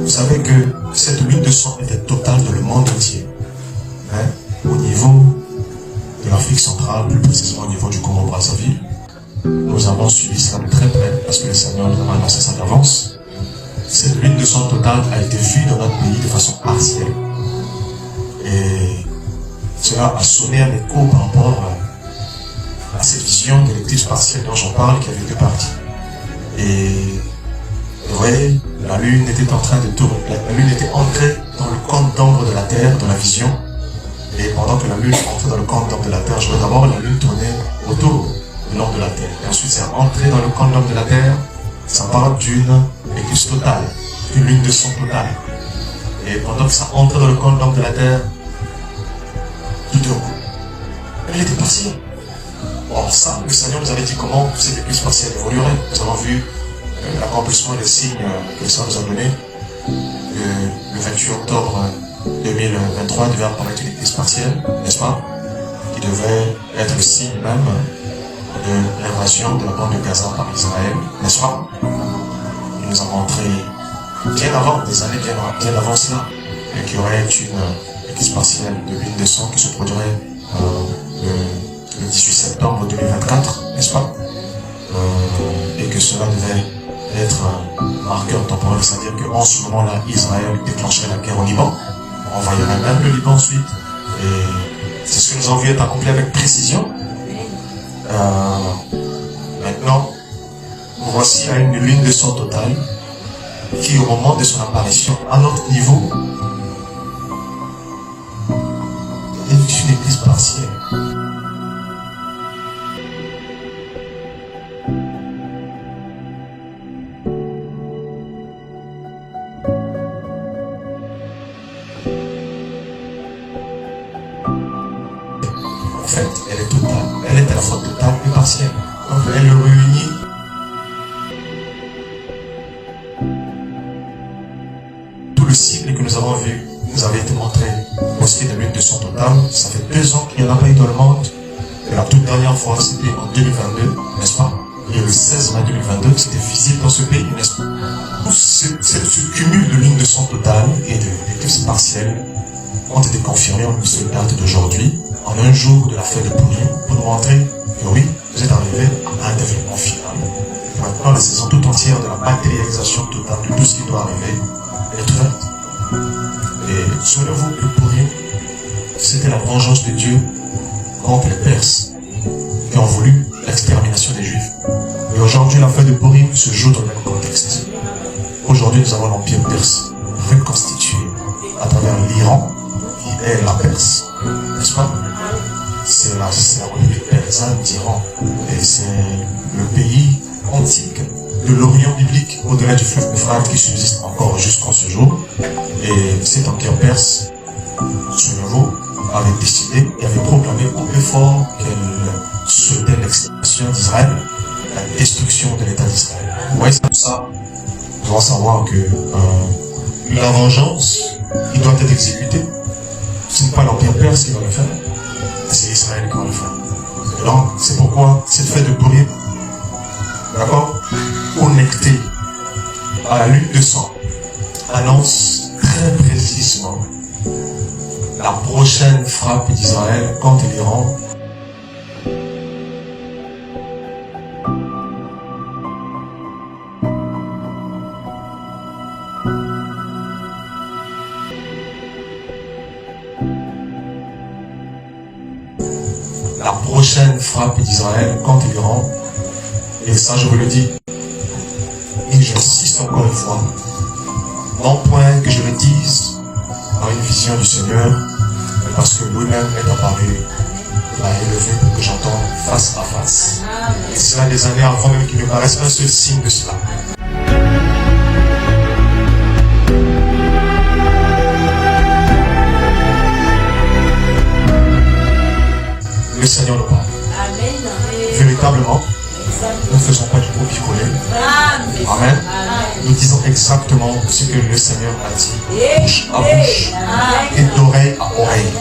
Vous savez que cette huile de sang était totale dans le monde entier. Hein? Au niveau de l'Afrique centrale, plus précisément au niveau du Congo-Brazzaville, nous avons suivi cela de très près parce que le Seigneur nous a annoncé ça d'avance. Cette huile de sang totale a été vue dans notre pays de façon partielle. Et cela a sonné un écho par rapport à cette vision de l'éclipse partielle dont j'en parle, qui avait deux parties. Et vous voyez, la lune était en train de tourner, la lune était entrée dans le compte d'ombre de la terre, dans la vision. Et pendant que la lune entrait dans le compte d'ombre de la terre, je vois d'abord la lune tourner autour du nord de la terre. Et ensuite, c'est entré dans le compte d'ombre de la terre. Ça parle d'une éclipse totale, d'une lune de sang totale. Et pendant que ça entrait dans le compte d'ombre de la terre, tout d'un coup, elle était partielle. Or ça, le Seigneur nous avait dit comment cette éclipse partielle évoluerait. Nous avons vu l'accomplissement des signes que le Seigneur nous a donnés. Le 28 octobre 2023 devait apparaître une éclipse partielle, n'est-ce pas? Qui devait être le signe même de l'invasion de la bande de Gaza par Israël, n'est-ce pas? Il nous a montré bien avant, des années bien avant cela, qu'il y aurait une éclipse partielle de l'huile de sang qui se produirait le 18 septembre 2024, n'est-ce pas? Et que cela devait être un marqueur temporel, c'est-à-dire qu'en ce moment-là, Israël déclencherait la guerre au Liban, envahirait même le Liban ensuite, et c'est ce que nous avons vu être accompli avec précision. Maintenant, voici une lune de sang totale qui, au moment de son apparition à notre niveau, est une église partielle. En fait, elle est totale. Elle est à la fois totale et partielle. Donc, elle réunit tout le cycle que nous avons vu, nous avait été montré aussi de l'huile de sang totale. Ça fait 2 ans qu'il n'y en a pas eu dans le monde. Et la toute dernière fois, c'était en 2022, n'est-ce pas? Et le 16 mai 2022, c'était visible dans ce pays, n'est-ce pas? Ce cumul de l'huile de sang totale et de l'éclipse partielle ont été confirmés en une date d'aujourd'hui, en un jour de la fête de Purim, pour nous montrer que oui, vous êtes arrivés à un développement final. Maintenant, la saison tout entière de la matérialisation totale de tout ce qui doit arriver, elle est ouverte. Et souvenez-vous que Purim, c'était la vengeance de Dieu contre les Perses, qui ont voulu l'extermination des Juifs. Et aujourd'hui, la fête de Purim se joue dans le même contexte. Aujourd'hui, nous avons l'Empire perse reconstitué à travers l'Iran, qui est la Perse, n'est-ce pas? C'est la République persane d'Iran. Et c'est le pays antique de l'Orient biblique, au-delà du fleuve Euphrate, qui subsiste encore jusqu'en ce jour. Et cet empire perse, souvenez-vous, avait décidé et avait proclamé au plus fort qu'elle souhaitait l'extermination d'Israël, la destruction de l'État d'Israël. Vous voyez, c'est pour ça, nous devons savoir que la vengeance qui doit être exécutée, ce n'est pas l'empire perse qui va le faire, c'est Israël qui va le faire. Et donc, c'est pourquoi cette fête de Purim, d'accord, connectée à la lune de sang, annonce très précisément la prochaine frappe d'Israël contre l'Iran. La prochaine frappe d'Israël contre l'Iran. Et ça, je vous le dis. Et j'insiste encore une fois. Non point que je le dise dans une vision du Seigneur, mais parce que lui-même est apparu, m'a élevé pour que j'entende face à face. Et cela des années avant même qu'il me paraisse un seul signe de cela. Le Seigneur nous parle. Véritablement, nous ne faisons pas du copier-coller. Amen. Nous disons exactement ce que le Seigneur a dit, bouche à bouche et d'oreille à oreille.